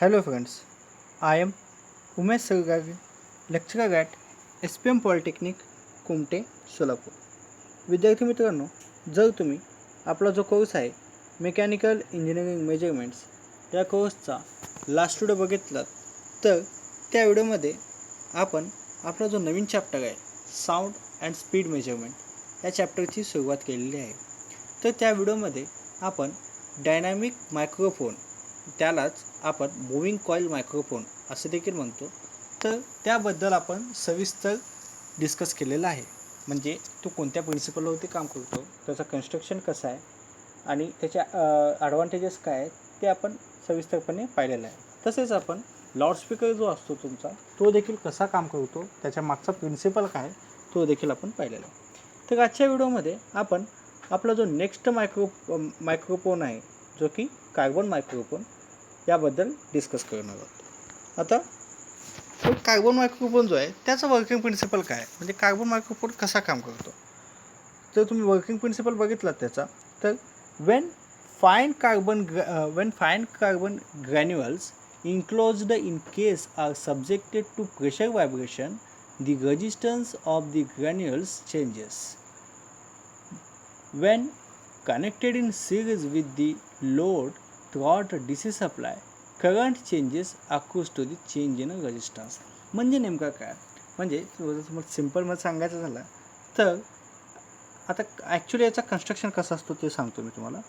Hello friends, I am Umesh Sargage, lecturer at SPM Polytechnic, Kumte, Solapur. विद्यार्थी मित्रांनो, जर तुम्ही आपला जो कोर्स आहे मेकॅनिकल इंजिनिअरिंग मेजरमेंट्स या कोर्सचा लास्ट व्हिडिओ बघितलात तर त्या व्हिडिओमध्ये आपण आपला जो नवीन चॅप्टर आहे साऊंड अँड स्पीड मेजरमेंट या चॅप्टरची सुरुवात केलेली आहे. तर त्या व्हिडिओमध्ये आपण डायनॅमिक मायक्रोफोन, त्यालाच आपण मूव्हिंग कॉईल मायक्रोफोन असं देखील म्हणतो, तर त्याबद्दल आपण सविस्तर डिस्कस केलेलं आहे. म्हणजे तो कोणत्या प्रिन्सिपलवरती काम करतो, त्याचं कन्स्ट्रक्शन कसं आहे आणि त्याच्या ॲडव्हान्टेजेस काय आहेत ते आपण सविस्तरपणे पाहिलेलं आहे. तसेच आपण लाऊडस्पीकर जो असतो तुमचा तो देखील कसा काम करतो, त्याच्या मागचा प्रिन्सिपल काय तो देखील आपण पाहिलेला आहे. तर आजच्या व्हिडिओमध्ये आपण आपला जो नेक्स्ट मायक्रोफोन आहे जो की कार्बन मायक्रोफोन याबद्दल डिस्कस करणार आहोत. आता तो कार्बन मायक्रोफोन जो आहे त्याचा वर्किंग प्रिन्सिपल काय आहे, म्हणजे कार्बन मायक्रोफोन कसा काम करतो. जर तुम्ही वर्किंग प्रिन्सिपल बघितलात त्याचा, तर Wien fine carbon granules enclosed in case are subjected to pressure vibration, the resistance of the granules changes. When connected in series with the load throughout a DC supply, current changes occurs to the change in resistance. म्हणजे नेमका काय, म्हणजे तुम्हाला सिम्पलमध्ये सांगायचं झालं तर आता actually याचा कन्स्ट्रक्शन कसं असतो ते सांगतो मी तुम्हाला.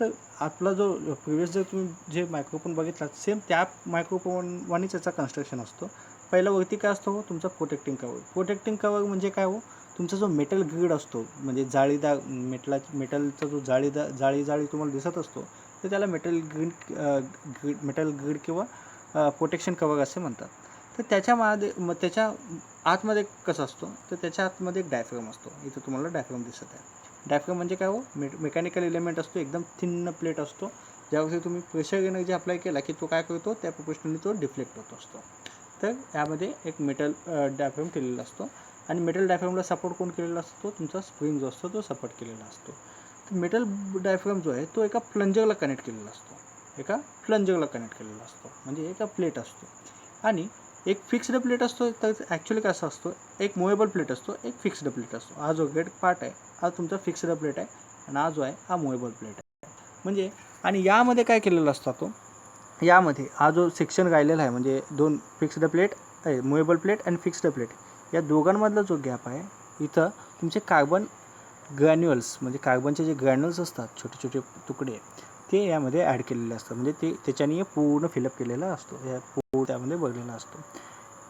तर आपला जो प्रिव्हियस जर तुम्ही जे मायक्रोफोन बघितलात सेम त्या मायक्रोफोनवानीच याचा कन्स्ट्रक्शन असतो. पहिला वरती काय असतो तुमचा प्रोटेक्टिंग कवर म्हणजे काय हो, तुमचा जो मेटल ग्रीड असतो म्हणजे जाळीदार मेटलचा जो जाळी तुम्हाला दिसत असतो तर त्याला मेटल ग्रीड किंवा प्रोटेक्शन कवर असे म्हणतात. तर त्याच्या आतमध्ये कसं असतो, तर त्याच्या आतमध्ये एक डायफ्राम असतो. इथं तुम्हाला डायफ्राम दिसत आहे. डायफ्राम म्हणजे काय हो, मेकॅनिकल एलिमेंट असतो, एकदम थिन्न प्लेट असतो, ज्यावरती तुम्ही प्रेशर एनर्जी अप्लाय केला की तो काय करतो, त्या प्रोपोर्शनली तो डिफ्लेक्ट होत असतो. तर यामध्ये एक मेटल डायफ्राम केलेला असतो आणि मेटल डायफ्रामला सपोर्ट कोण केलेला असतो, तुमचा स्प्रिंग जो असतो तो सपोर्ट केलेला असतो. तर मेटल डायफ्राम जो आहे तो एका प्लंजरला कनेक्ट केलेला असतो, म्हणजे एका प्लेट असतो. आणि एक फिक्स्ड प्लेट असतो. तर ॲक्च्युली कसं असतो, एक मुवेबल प्लेट असतो, एक फिक्स्ड प्लेट असतो. हा जो रेड पार्ट आहे हा तुमचा फिक्स्ड प्लेट आहे आणि हा जो आहे हा मुवेबल प्लेट आहे. म्हणजे आणि यामध्ये काय केलेलं असतं, तो यामध्ये हा जो सेक्शन राहिलेला आहे म्हणजे दोन फिक्स्ड प्लेट आहे, मुवेबल प्लेट आणि फिक्स्ड प्लेट, या दोघांमधला जो गॅप आहे इथं तुमचे कार्बन ग्रॅन्युअल्स म्हणजे कार्बनचे जे ग्रॅन्युअल्स असतात छोटे छोटे तुकडे ते यामध्ये ॲड केलेले असतात. म्हणजे ते त्याच्याने पूर्ण फिलअप केलेला असतो, त्यामध्ये भरलेला असतो.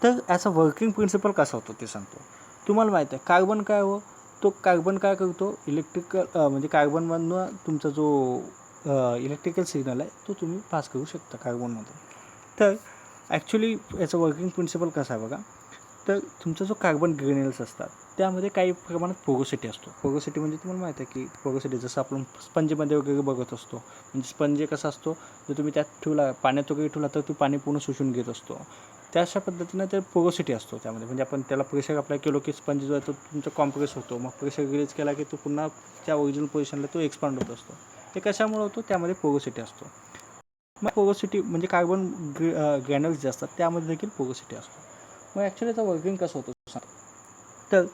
तर याचा वर्किंग प्रिन्सिपल कसा होतो ते सांगतो. तुम्हाला माहीत आहे कार्बन काय हो, तो कार्बन काय करतो, म्हणजे कार्बनमधनं तुमचा जो इलेक्ट्रिकल सिग्नल आहे तो तुम्ही पास करू शकता कार्बनमध्ये. तर ॲक्च्युली याचं वर्किंग प्रिन्सिपल कसं आहे बघा. तर तुमचा जो कार्बन ग्रॅन्युअल्स असतात त्यामध्ये काही प्रमाणात पोरोसिटी असतो. पोरोसिटी म्हणजे तुम्हाला माहीत आहे की पोरोसिटी जसं आपण स्पंजमध्ये वगैरे बघत असतो, म्हणजे स्पंज कसा असतो, जर तुम्ही त्यात ठेवला पाण्यात वगैरे ठेवला तर तो पाणी पूर्ण शोषून घेत असतो. त्या अशा पद्धतीनं ते पोरोसिटी असतो त्यामध्ये. म्हणजे आपण त्याला प्रेशर अप्लाय केलो की स्पंज जो आहे तो तुमचा कॉम्प्रेस होतो, मग प्रेशर रिलीज केला की तो पुन्हा त्या ओरिजिनल पोझिशनला तो एक्सपांड होत असतो. ते कशामुळे होतो, त्यामध्ये पोरोसिटी असतो. मग पोरोसिटी म्हणजे कार्बन ग्रॅन्युल्स जे असतात त्यामध्ये देखील पोरोसिटी असतो. मग ॲक्च्युली याचा वर्किंग कसं होतं सांग. तर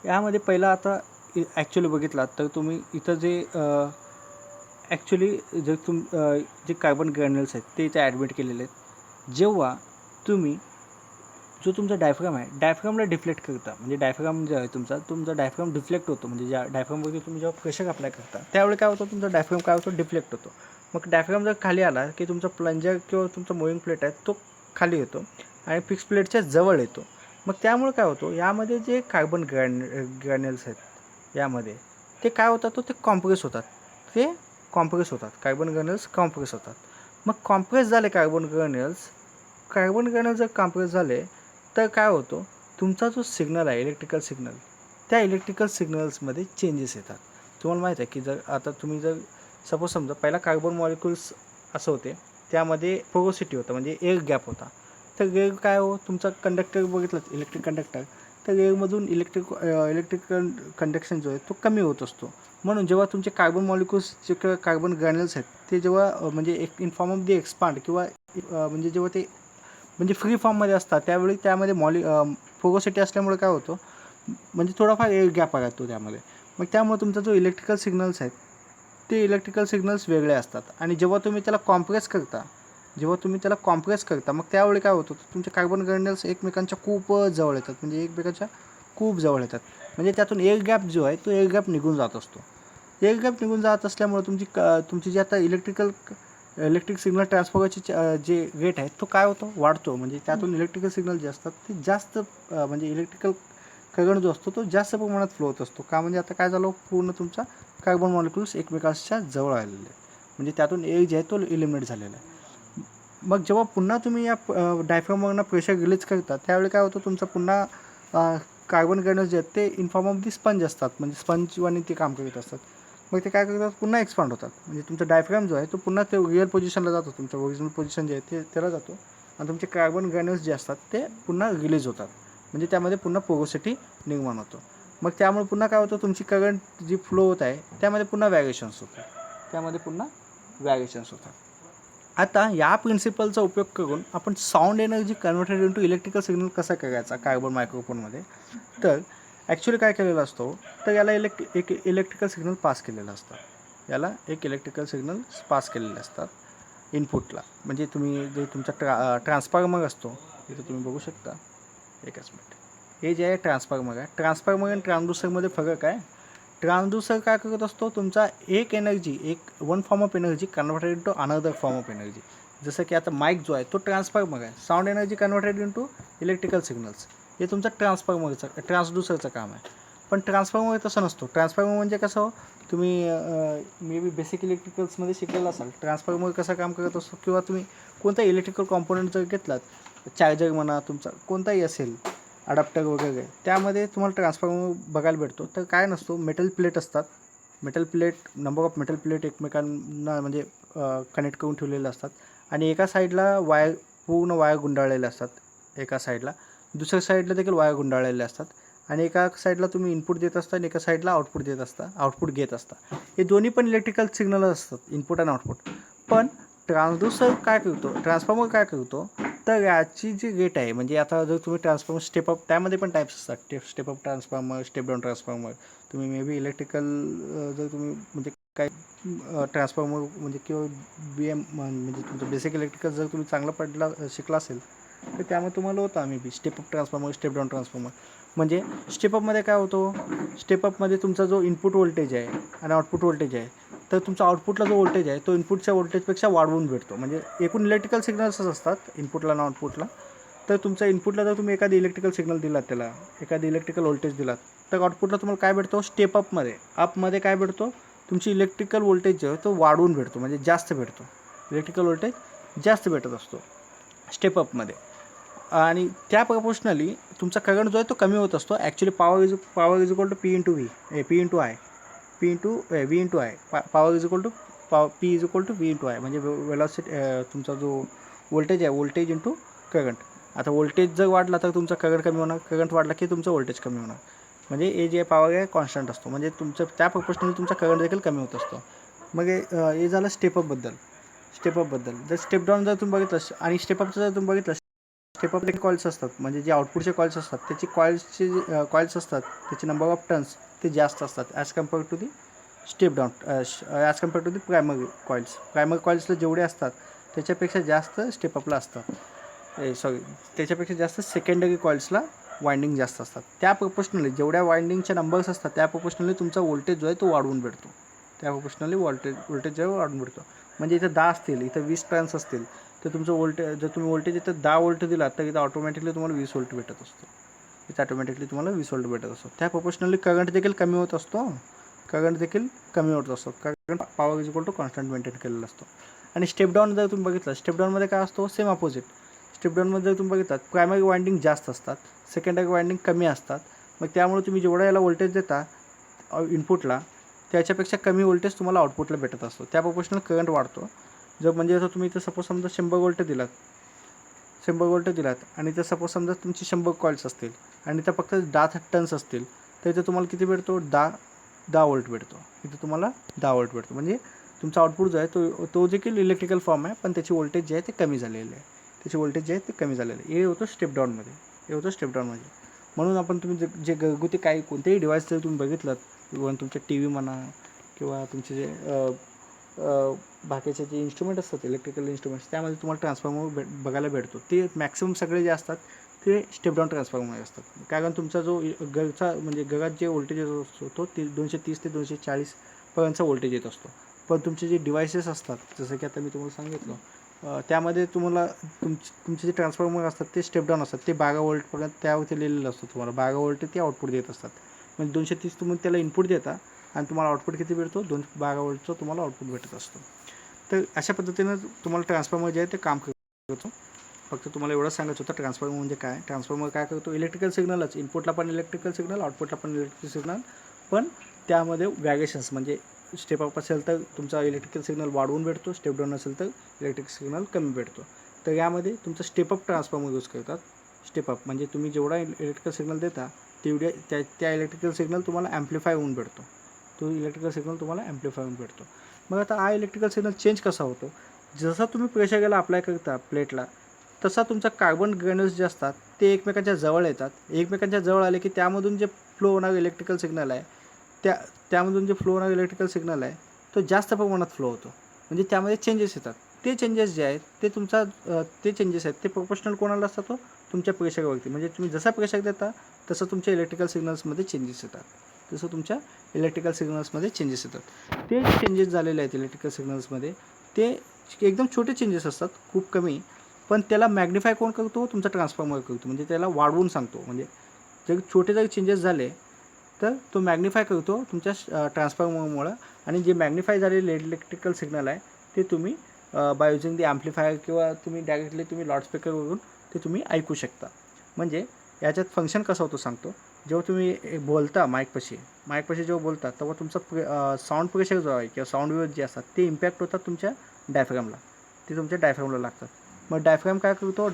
यामध्ये पहिला आता ॲक्च्युली बघितलात तर तुम्ही इथं जे ॲक्च्युली जे कार्बन ग्रॅन्युल्स आहेत ते इथे ॲडमिट केलेले आहेत. जेव्हा तुम्ही जो तुमचा डायफ्राम आहे डायफ्रामला डिफ्लेक्ट करता, म्हणजे डायफ्राम जो आहे तुमचा डायफ्राम डिफ्लेक्ट होतो. म्हणजे ज्या डायफ्रामवरती तुम्ही जेव्हा प्रेशर अप्लाय करता त्यावेळी काय होतं, तुमचा डायफ्राम काय होतो, डिफ्लेक्ट होतो. मग डायफ्राम जर खाली आला की तुमचा प्लंजर किंवा तुमचा मूव्हिंग प्लेट आहे तो खाली येतो आणि फिक्स प्लेटच्या जवळ येतो. मग त्यामुळे काय होतं, यामध्ये जे कार्बन ग्रॅन्युल्स आहेत यामध्ये ते काय होतात, ते कॉम्प्रेस होतात. कार्बन ग्रॅन्युल्स कॉम्प्रेस होतात. मग कॉम्प्रेस झाले कार्बन ग्रॅन्युल्स जर कॉम्प्रेस झाले तर काय होतं, तुमचा जो सिग्नल आहे इलेक्ट्रिकल सिग्नल, त्या इलेक्ट्रिकल सिग्नल्समध्ये चेंजेस येतात. तुम्हाला माहीत आहे की जर सपोज समजा पहिला कार्बन मॉलिक्युल्स असं होते, त्यामध्ये पोरोसिटी होतं म्हणजे एअर गॅप होता. तर एअर काय हो, तुमचा कंडक्टर बघितलं इलेक्ट्रिक कंडक्टर, तर एअरमधून इलेक्ट्रिकल कंडक्शन जो आहे तो कमी होत असतो. म्हणून जेव्हा तुमचे कार्बन मॉलिक्युल्स जे कार्बन ग्रॅन्युल्स आहेत ते जेव्हा म्हणजे एक in form of the expand किंवा म्हणजे जेव्हा ते म्हणजे फ्री फॉर्ममध्ये असतात त्यावेळी त्यामध्ये पोरोसिटी असल्यामुळे काय होतं, म्हणजे थोडाफार एअर गॅप राहतो त्यामध्ये. मग त्यामुळे तुमचा जो इलेक्ट्रिकल सिग्नल्स आहेत ते इलेक्ट्रिकल सिग्नल्स वेगळे असतात. आणि जेव्हा तुम्ही त्याला कॉम्प्रेस करता मग त्यावेळी काय होतं, तुमचे कार्बन ग्रॅन्युल्स एकमेकांच्या खूप जवळ येतात, म्हणजे एकमेकांच्या खूप जवळ येतात. म्हणजे त्यातून एअर गॅप जो आहे तो एअर गॅप निघून जात असतो. एअर गॅप निघून जात असल्यामुळे तुमची जी आता इलेक्ट्रिक सिग्नल ट्रान्सफरची जे रेट आहे तो काय होतो, वाढतो. म्हणजे त्यातून इलेक्ट्रिकल सिग्नल जे असतात ते जास्त म्हणजे इलेक्ट्रिकल करंट जो असतो तो जास्त प्रमाणात फ्लो होत असतो. का म्हणजे आता काय झालं, पूर्ण तुमचा कार्बन मॉलिक्युल्स एकमेकांच्या जवळ आलेले आहे, म्हणजे त्यातून एअर जे आहे तो इलिमिनेट झालेला आहे. मग जेव्हा पुन्हा तुम्ही या डायफ्रामवरनं प्रेशर रिलीज करता त्यावेळी काय होतं, तुमचं पुन्हा कार्बन ग्रॅन्युल्स जे आहेत ते in form of the sponge असतात, म्हणजे स्पंजवानी ते काम करत असतात. मग ते काय करतात, पुन्हा एक्सपांड होतात. म्हणजे तुमचा डायफ्राम जो आहे तो पुन्हा ते रिअल पोझिशनला जातो, तुमचं ओरिजिनल पोझिशन जे आहे ते त्याला जातो. आणि तुमचे कार्बन ग्रॅन्युल्स जे असतात ते पुन्हा रिलीज होतात, म्हणजे त्यामध्ये पुन्हा पोरोसिटी निर्माण होतो. मग त्यामुळे पुन्हा काय होतं, तुमची करंट जी फ्लो होत आहे त्यामध्ये पुन्हा व्हॅरिएशन्स होतात. आता या प्रिन्सिपलचा उपयोग करून आपण sound energy converted into electrical signal कसा करायचा कार्बन मायक्रोफोनमध्ये. तर ॲक्च्युली काय केलेला असतो, तर याला एक इलेक्ट्रिकल सिग्नल पास केलेलं असतात इनपुटला. म्हणजे तुम्ही जे तुमचा ट्रान्सफॉर्मर असतो तिथे तुम्ही बघू शकता, एकच मिनिट. हे जे आहे ट्रान्सफॉर्मर आणि ट्रान्सड्यूसरमध्ये फरक आहे. ट्रान्सड्यूसर काय करत असतो, तुमचा एक one form of energy converted into another form of energy. जसं की आता माईक जो आहे तो ट्रान्सफॉर्मर आहे, sound energy converted into electrical signals, हे तुमचं ट्रान्सड्यूसरचं काम आहे. पण ट्रान्सफॉर्मर तसं नसतो. ट्रान्सफॉर्मर म्हणजे कसं हो, तुम्ही मे बी बेसिक इलेक्ट्रिकल्समध्ये शिकलेलं असाल ट्रान्सफॉर्मर कसं काम करत असतो, किंवा तुम्ही कोणता इलेक्ट्रिकल कॉम्पोनंट जर घेतलात, चार्जर म्हणा तुमचा कोणताही असेल, अडॅप्टर वगैरे, त्यामध्ये तुम्हाला ट्रान्सफॉर्मर बघायला भेटतो. तर काय नसतो, नंबर ऑफ मेटल प्लेट एकमेकांना म्हणजे कनेक्ट करून ठेवलेले असतात. आणि एका साईडला पूर्ण वायर गुंडाळलेल्या असतात एका साईडला, दुसऱ्या साईडला देखील वायर गुंडाळलेल्या असतात. आणि एका साईडला तुम्ही इनपुट देत असता आणि एका साईडला आउटपुट घेत असता. हे दोन्ही पण इलेक्ट्रिकल सिग्नल असतात, इनपुट आणि आउटपुट. पण ट्रान्सफॉर्मर काय करतो, तर याची जी रेट आहे, म्हणजे आता जर तुम्ही ट्रान्सफॉर्मर स्टेपअप, त्यामध्ये पण टाईप्स असतात, step up transformer, step down transformer. तुम्ही मे बी इलेक्ट्रिकल जर तुम्ही म्हणजे काय ट्रान्सफॉर्मर म्हणजे किंवा म्हणजे तुमचं बेसिक इलेक्ट्रिकल जर तुम्ही चांगलं शिकला असेल तर त्यामध्ये तुम्हाला होतं आम्ही बी step up transformer, step down transformer. म्हणजे स्टेपअपमध्ये काय होतो, स्टेपअपमध्ये तुमचा जो इनपुट व्होल्टेज आहे आणि आउटपुट व्होल्टेज आहे, तर तुमचा आउटपुटला जो व्होल्टेज आहे तो इनपुटच्या व्होल्टेजपेक्षा वाढवून भेटतो. म्हणजे एकूण इलेक्ट्रिकल सिग्नल्सच असतात इनपुटला आणि आउटपुटला. तर तुमच्या इनपुटला जर तुम्ही एखादी इलेक्ट्रिकल सिग्नल दिलात, त्याला एखादी इलेक्ट्रिकल व्होल्टेज दिलात, तर आउटपुटला तुम्हाला काय भेटतो, अपमध्ये काय भेटतो, तुमची इलेक्ट्रिकल व्होल्टेज जो आहे तो वाढवून भेटतो, म्हणजे जास्त भेटतो. इलेक्ट्रिकल व्होल्टेज जास्त भेटत असतो स्टेपअपमध्ये. आणि त्या प्रपोर्शनली तुमचा करंट जो आहे तो कमी होत असतो. Actually power is equal to V into I. Power is equal to P is equal to V into I. म्हणजे वेलॉसिटी, तुमचा जो व्होल्टेज इंटू करंट. आता व्होल्टेज जर वाढला तर तुमचा करंट कमी होणार, करंट वाढला की तुमचं व्होल्टेज कमी होणार. म्हणजे हे जे पॉवर आहे कॉन्स्टंट असतो, म्हणजे तुमचं त्या प्रोपोर्शनली तुमचा करंट देखील कमी होत असतो. मग हे झालं स्टेपअपबद्दल. जर स्टेप डाऊन जर तुम्ही बघितलं आणि स्टेपअपचं जर तुम्ही बघितलं, स्टेपअपले कॉइल्स असतात, म्हणजे जे आउटपुटचे कॉइल्स असतात त्याची कॉइल्स असतात, त्याचे नंबर ऑफ टर्न्स ते जास्त असतात as compare to the step down, as compare to the primary कॉइल्सला जेवढे असतात त्याच्यापेक्षा जास्त स्टेपअपला असतात. त्याच्यापेक्षा जास्त सेकंडरी कॉइल्सला वाइंडिंग जास्त असतात. त्या प्रोपोर्शनली जेवढ्या वाइंडिंगचे नंबर्स असतात त्या प्रोपोर्शनली तुमचा व्होल्टेज जो आहे तो वाढवून भेटतो. व्होल्टेज जो आहे वाढवून भेटतो. म्हणजे इथं 10 असतील, इथं 20 टर्न्स असतील, तर तुमचं जर तुम्ही व्होल्टेज इथं 10 व्होल्ट दिला तर इथं ऑटोमॅटिकली तुम्हाला 20 व्होल्ट भेटत असतो. त्या प्रोपोर्शनली करंट देखील कमी होत असतो. कारण power is equal to constant maintain केलेला असतो. आणि स्टेप डाऊन जर तुम्ही बघितलं, स्टेप डाऊनमध्ये काय असतो, सेम अपोजिट. स्टेप डाऊनमध्ये जर तुम्ही बघितलं, प्रायमरी वाइंडिंग जास्त असतात, सेकंडरी वाइंडिंग कमी असतात. मग त्यामुळे तुम्ही जेवढा याला व्होल्टेज देता इनपुटला त्याच्यापेक्षा कमी व्होल्टेज तुम्हाला आउटपुटला भेटत असतो. त्या प्रोपोर्शनल करंट वाढतो. म्हणजे जर तुम्ही इथं सपोज समजा 100 व्होल्ट दिलात आणि तर सपोज समजा तुमची 100 कॉइल्स असतील आणि तर फक्त 10 टर्न्स असतील, तर इथं तुम्हाला किती भेटतो, 10 व्होल्ट भेटतो. म्हणजे तुमचा आउटपुट जो आहे तो देखील इलेक्ट्रिकल फॉर्म आहे, पण त्याची व्होल्टेज जे आहे ते कमी झालेलं आहे. त्याची व्होल्टेज जे आहे ते कमी झालेलं आहे. हे होतं स्टेप डाऊनमध्ये. म्हणून आपण तुम्ही जे घरगुती काही कोणतेही डिव्हाइस जर तुम्ही बघितलं, इव्हन तुमच्या टी व्ही म्हणा किंवा तुमचे जे बाकीचे जे इन्स्ट्रुमेंट असतात इलेक्ट्रिकल इन्स्ट्रुमेंट्स, त्यामध्ये तुम्हाला ट्रान्सफॉर्मर बघायला भेटतो. ते मॅक्सिमम सगळे जे असतात ते स्टेप डाऊन ट्रान्सफॉर्मर असतात. कारण तुमचा जो घरचा म्हणजे घरात जे व्होल्टेज असतो तो 230 ते 240 पर्यंतचा व्होल्टेज येत असतो. पण तुमचे जे डिव्हायसेस असतात, जसं की आता मी तुम्हाला सांगितलं, त्यामध्ये तुम्हाला तुमचे जे ट्रान्सफॉर्मर असतात ते स्टेप डाऊन असतात. ते 12 व्होल्टपर्यंत त्यावरती लिहिलेलं असतं. तुम्हाला 12 व्होल्ट ते आउटपुट देत असतात. म्हणजे 230 तुम्ही त्याला इनपुट देता आणि तुम्हाला आउटपुट किती भेटतो, 12 व्होल्टचं तुम्हाला आउटपुट भेटत असतो. तर अशा पद्धतीनं तुम्हाला ट्रान्सफॉर्मर जे आहे ते काम करतो. फक्त तुम्हाला एवढंच सांगायचं होतं ट्रान्सफॉर्मर म्हणजे काय. ट्रान्सफॉर्मर काय करतो, इलेक्ट्रिकल सिग्नलच, इनपुटला पण इलेक्ट्रिकल सिग्नल, आउटपुटला पण इलेक्ट्रिकल सिग्नल, पण त्यामध्ये व्हॅरिएशन्स म्हणजे स्टेप अप असेल तर तुमचा इलेक्ट्रिकल सिग्नल वाढवून भेटतो, स्टेप डाऊन असेल तर इलेक्ट्रिक सिग्नल कमी भेटतो. तर यामध्ये तुमचं स्टेप अप ट्रान्सफॉर्मर यूज करतात. स्टेप अप म्हणजे तुम्ही जेवढा इलेक्ट्रिकल सिग्नल देता तेवढ्या त्या इलेक्ट्रिकल सिग्नल तुम्हाला ॲम्प्लिफाय होऊन भेटतो. तो इलेक्ट्रिकल सिग्नल तुम्हाला ॲम्प्लिफाय होऊन भेटतो. मग आता हा इलेक्ट्रिकल सिग्नल चेंज कसा होतो, जसा तुम्ही प्रेशर गेला अप्लाय करता प्लेटला, तसा तुमचा कार्बन ग्रॅन्युल्स जे असतात ते एकमेकांच्या जवळ येतात. एकमेकांच्या जवळ आले की त्यामधून जे फ्लो होणारं इलेक्ट्रिकल सिग्नल आहे त्यामधून जे फ्लो होणारं इलेक्ट्रिकल सिग्नल आहे तो जास्त प्रमाणात फ्लो होतो. म्हणजे त्यामध्ये चेंजेस येतात. ते चेंजेस जे आहेत ते चेंजेस आहेत ते प्रोपोर्शनल कोणाला असतात, तो तुमच्या प्रेशरवरती. म्हणजे तुम्ही जसा प्रेशर देता तसं तुमच्या इलेक्ट्रिकल सिग्नल्समध्ये चेंजेस येतात. ते चेंजेस झालेले आहेत इलेक्ट्रिकल सिग्नल्समध्ये, ते एकदम छोटे चेंजेस असतात, खूप कमी. पण त्याला मॅग्निफाय कोण करतो, तुमचा ट्रान्सफॉर्मर करतो. म्हणजे त्याला वाढवून सांगतो. म्हणजे जर छोटे जरी चेंजेस झाले तर तो मॅग्निफाय करतो तुमच्या ट्रान्सफॉर्मरमुळं. आणि जे मॅग्निफाय झालेले इलेक्ट्रिकल सिग्नल आहे ते तुम्ही बाय युझिंग दी ॲम्प्लिफायर किंवा तुम्ही डायरेक्टली लाऊडस्पीकरवरून ते तुम्ही ऐकू शकता. म्हणजे याच्यात फंक्शन कसं होतं सांगतो. जेव्हा तुम्ही बोलता माईकपाशी जेव्हा बोलता तेव्हा तुमचा साऊंड प्रेशर जो आहे किंवा साऊंड वेव्ह जे असतात ते इम्पॅक्ट होतात तुमच्या डायफ्रॅमला. ते तुमच्या डायफ्रॅमला लागतात. मग डायफ्रॅम काय करतो,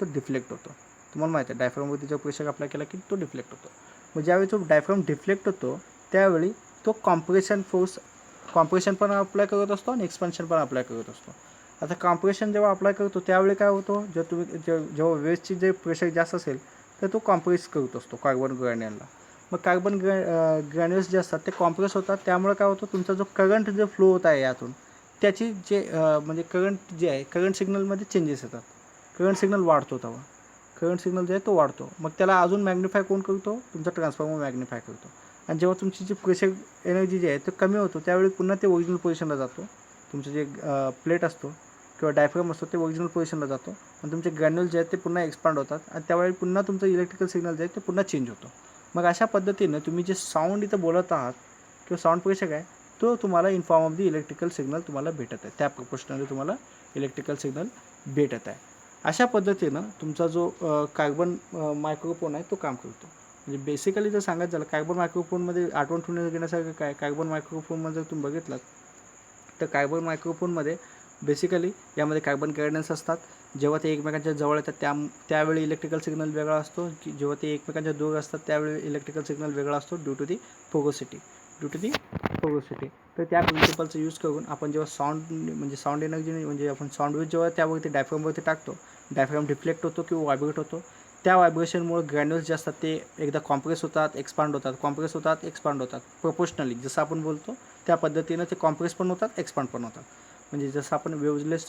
डिफ्लेक्ट होतो. तुम्हाला माहिती आहे डायफ्रॅमवरती जो प्रेशर अप्लाय केला की तो डिफ्लेक्ट होतो. मग ज्यावेळी तो डायफ्रॅम डिफ्लेक्ट होतो त्यावेळी तो कॉम्प्रेशन पण अप्लाय करत असतो आणि एक्सपान्शन पण अप्लाय करत असतो. आता कॉम्प्रेशन जेव्हा अप्लाय करतो त्यावेळी काय होतं, जेव्हा वेव्हची जे प्रेशर जास्त असेल तर तो कॉम्प्रेस करत असतो कार्बन ग्रॅन्युलला. मग कार्बन ग्रॅन्युल्स जे असतात ते कॉम्प्रेस होतात. त्यामुळे काय होतं, तुमचा जो करंट जो फ्लो होत आहे यातून त्याची म्हणजे करंट सिग्नलमध्ये चेंजेस येतात. करंट सिग्नल वाढतो तेव्हा करंट सिग्नल जे आहे तो वाढतो. मग त्याला अजून मॅग्निफाय कोण करतो, तुमचा ट्रान्सफॉर्मर मॅग्निफाय करतो. आणि जेव्हा तुमची जी प्रेशर एनर्जी जी आहे ते कमी होतो त्यावेळी पुन्हा ते ओरिजिनल पोझिशनला जातो. तुमचं जे प्लेट असतो किंवा डायफ्रॅम असतो ते ओरिजिनल पोझिशनला जातो आणि तुमचे ग्रॅन्युल जे आहेत ते पुन्हा एक्सपांड होतात आणि त्यावेळी पुन्हा तुमचं इलेक्ट्रिकल सिग्नल जे आहे ते पुन्हा चेंज होतो. मग अशा पद्धतीनं तुम्ही जे साऊंड इथं बोलत आहात किंवा साऊंड प्रेशर आहे तो तुम्हाला in form of the electrical signal तुम्हाला भेटत आहे. त्या प्रोपोर्शनली तुम्हाला इलेक्ट्रिकल सिग्नल भेटत आहे. अशा पद्धतीनं तुमचा जो कार्बन मायक्रोफोन आहे तो काम करतो. म्हणजे बेसिकली जर सांगायचं झालं कार्बन मायक्रोफोनमध्ये आठवण ठेवून घेण्यासारखं काय, कार्बन मायक्रोफोनमध्ये जर तुम्ही बघितलात तर कार्बन मायक्रोफोनमध्ये बेसिकली यामध्ये कार्बन ग्रॅन्युल्स असतात. जेव्हा ते एकमेकांच्या जवळ येतात त्यावेळी इलेक्ट्रिकल सिग्नल वेगळा असतो. की जेव्हा ते एकमेकांच्या दूर असतात त्यावेळी इलेक्ट्रिकल सिग्नल वेगळा असतो ड्यू टू दी पोरोसिटी. तर त्या प्रिन्सिपलचा यूज करून आपण जेव्हा साऊंड एनर्जी म्हणजे आपण साऊंड वेव्ह जेव्हा त्यावरती डायफ्रॅमवरती टाकतो, डायफ्रॅम डिफ्लेक्ट होतो किंवा व्हायब्रेट होतो. त्या व्हायब्रेशनमुळे ग्रॅन्युल्स जे असतात ते एकदा कॉम्प्रेस होतात, एक्सपांड होतात प्रोपोर्शनली. जसं आपण बोलतो त्या पद्धतीनं ते कॉम्प्रेस पण होतात, एक्सपांड पण होतात. म्हणजे जसं आपण वेव्हलेस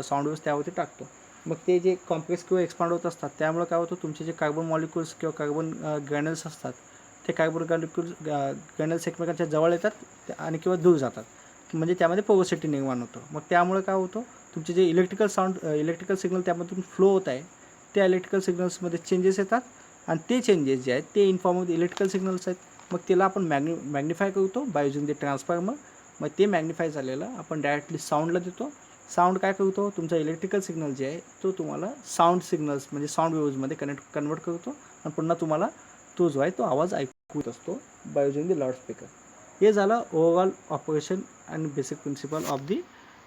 साऊंड वेव्स त्यावरती टाकतो. मग ते जे कॉम्प्रेस किंवा एक्सपांड होत असतात त्यामुळे काय होतं, तुमचे जे कार्बन मॉलिक्युल्स किंवा कार्बन ग्रॅन्युल्स असतात ते कार्बन ग्रॅन्युल्स एकमेकांच्या जवळ येतात आणि किंवा दूर जातात. म्हणजे त्यामध्ये पोरोसिटी निर्माण होतं. मग त्यामुळे काय होतं, तुमचे जे इलेक्ट्रिकल सिग्नल त्यामधून फ्लो होत आहे त्या इलेक्ट्रिकल सिग्नल्समध्ये चेंजेस येतात आणि ते चेंजेस जे आहेत ते in form of electrical signals आहेत. मग त्याला आपण मॅग्निफाय करतो बाय युझिंग द ट्रान्सफॉर्मर. मग ते मॅग्निफाय झालेलं आपण डायरेक्टली साऊंडला देतो. साऊंड काय करतो, तुमचा इलेक्ट्रिकल सिग्नल जे आहे तो तुम्हाला साऊंड सिग्नल्स म्हणजे साऊंड वेव्हजमध्ये कन्वर्ट करतो आणि पुन्हा तुम्हाला तो जो आहे तो आवाज ऐकू असतो बाय युझिंग द लाऊडस्पीकर. हे झालं overall operation and basic principle of the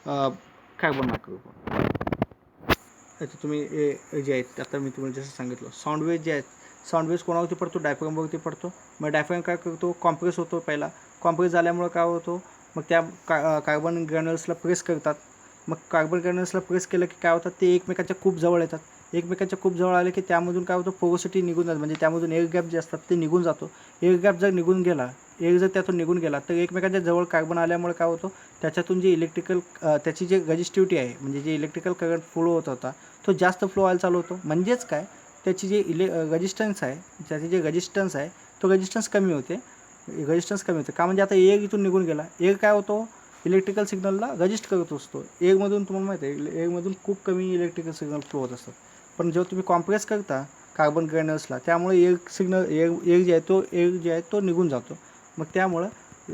carbon microphone. आता तुम्ही जे आहेत आता मी तुम्हाला जसं सांगितलं साऊंड वेव्ह जे आहेत, साऊंड वेव्स कोणावरती पडतो, डायफ्रॅमवरती पडतो. मग डायफ्रॅम काय करतो, कॉम्प्रेस होतो. पहिला कॉम्प्रेस झाल्यामुळे काय होतो, मग त्या कार्बन ग्रॅन्युल्सला प्रेस करतात. मग कार्बन ग्रॅन्युल्सला प्रेस केलं की काय होतात, ते एकमेकांच्या खूप जवळ येतात. एकमेकांच्या खूप जवळ आले की त्यामधून काय होतं, पोरोसिटी निघून जाते, म्हणजे त्यामधून एअर गॅप जे असतात ते निघून जातो. एअर गॅप जर निघून गेला, एअर जर त्यातून निघून गेला तर एकमेकांच्या जवळ कार्बन आल्यामुळे काय होतं, त्याच्यातून जे इलेक्ट्रिकल त्याची जे रेजिस्टिव्हिटी आहे, म्हणजे जे इलेक्ट्रिकल करंट फ्लो होत होता तो जास्त फ्लो व्हायला चालू होतो. म्हणजेच काय, त्याची जे रेजिस्टन्स आहे, त्याची जे रेजिस्टन्स आहे तो रेजिस्टन्स कमी होते. का, म्हणजे आता एअर इथून निघून गेला, एअर काय होतो, इलेक्ट्रिकल सिग्नलला रजिस्ट करत असतो. एअरमधून तुम्हाला माहिती आहे एअरमधून खूप कमी इलेक्ट्रिकल सिग्नल फ्लो होत असतात. पण जेव्हा तुम्ही कॉम्प्रेस करता कार्बन ग्रॅन्युल्सला, त्यामुळे एअर जे आहे तो निघून जातो. मग त्यामुळं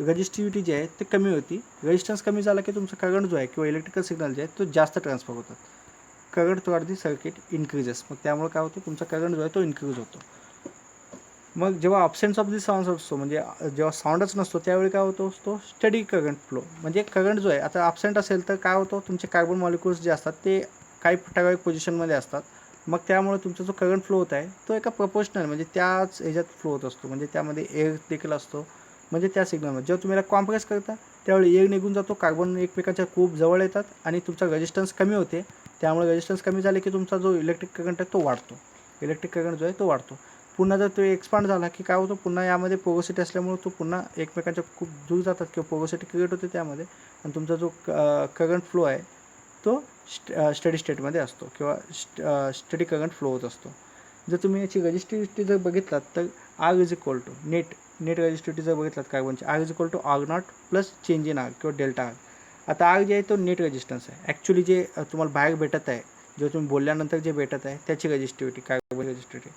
रेजिस्टिव्हिटी जी आहे ते कमी होती. रेजिस्टन्स कमी झाला की तुमचा करंट जो आहे किंवा इलेक्ट्रिकल सिग्नल जे आहे तो जास्त ट्रान्सफर होतात. Current through the circuit increases. मग त्यामुळे काय होतं, तुमचा करंट जो आहे तो इन्क्रीज होतो. मग जेव्हा अब्सेन्स ऑफ दी साऊंड असतो, म्हणजे जेव्हा साऊंडच नसतो त्यावेळी काय होतो, तो स्टडी करंट फ्लो. म्हणजे करंट जो आहे आता अब्सेंट असेल तर काय होतं, तुमचे कार्बन मॉलिक्युल्स जे असतात ते काही ठराविक पोझिशनमध्ये असतात. मग त्यामुळे तुमचा जो करंट फ्लो होत आहे तो एका प्रपोर्शनल, म्हणजे त्याच ह्याच्यात फ्लो होत असतो. म्हणजे त्यामध्ये एअर देखील असतो. म्हणजे त्या सिग्नलमध्ये जेव्हा तुम्ही याला कॉम्प्रेस करता त्यावेळी एअर निघून जातो, कार्बन एकमेकांच्या खूप जवळ येतात आणि तुमचा रेजिस्टन्स कमी होते. त्यामुळे रेजिस्टन्स कमी झाले की तुमचा जो इलेक्ट्रिक करंट आहे तो वाढतो. इलेक्ट्रिक करंट जो आहे तो वाढतो. पुन्हा जर तो एक्सपांड झाला की काय होतं, पुन्हा यामध्ये पोरोसिटी असल्यामुळे तो पुन्हा एकमेकांच्या खूप दूर जातात किंवा पोरोसिटी क्रिएट होते त्यामध्ये, आणि तुमचा जो करंट फ्लो आहे तो स्टडी स्टेटमध्ये असतो किंवा स्टडी करंट फ्लो होत असतो. जर तुम्ही याची रजिस्टिव्हिटी जर बघितलात तर R is equal to net resistivity जर बघितलात कार्बनची, R is equal to R naught plus change in R किंवा डेल्टा आर. आता आर जे आहे तो नेट रेजिस्टन्स आहे. ॲक्च्युली जे तुम्हाला बाहेर भेटत आहे, जे तुम्ही बोलल्यानंतर जे भेटत आहे त्याची रजिस्टिव्हिटी, कार्बन रजिस्टिव्हिटी.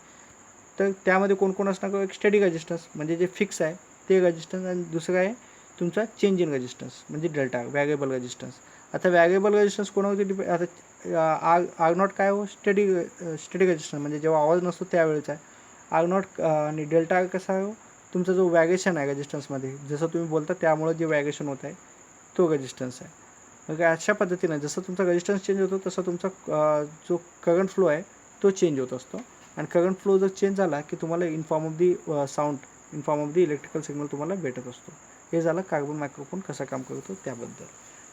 तर त्यामध्ये कोण असणार, एक स्टडी रेजिस्टन्स म्हणजे जे फिक्स आहे ते रेजिस्टन्स, आणि दुसरं आहे तुमचा चेंज इन रेजिस्टन्स म्हणजे डेल्टा व्हॅरिएबल रेजिस्टन्स. आता व्हॅरिएबल रेजिस्टन्स कोणावरती आता आर नॉट काय हो, स्टडी रेजिस्टन्स म्हणजे जेव्हा आवाज नसतो त्यावेळेचा आहे आर नॉट. आणि डेल्टा आर कसा आहे हो, तुमचा जो व्हॅरिएशन आहे रेजिस्टन्समध्ये, जसं तुम्ही बोलता त्यामुळे जे व्हॅरिएशन होत आहे तो रेजिस्टन्स आहे. मग अशा पद्धतीने जसं तुमचा रेजिस्टन्स चेंज होतो तसं तुमचा जो करंट फ्लो आहे तो चेंज होत असतो. आणि करंट फ्लो जर चेंज झाला की तुम्हाला in form of the sound, in form of the electrical signal तुम्हाला भेटत असतो. हे झालं कार्बन मायक्रोफोन कसा काम करतो त्याबद्दल.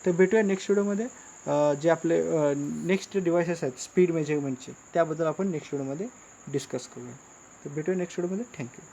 तर भेटूया नेक्स्ट व्हिडिओमध्ये. जे आपले नेक्स्ट डिव्हायसेस आहेत स्पीड मेजरमेंटचे, त्याबद्दल आपण नेक्स्ट व्हिडिओमध्ये डिस्कस करूया. तर भेटूया नेक्स्ट व्हिडिओमध्ये. थँक्यू.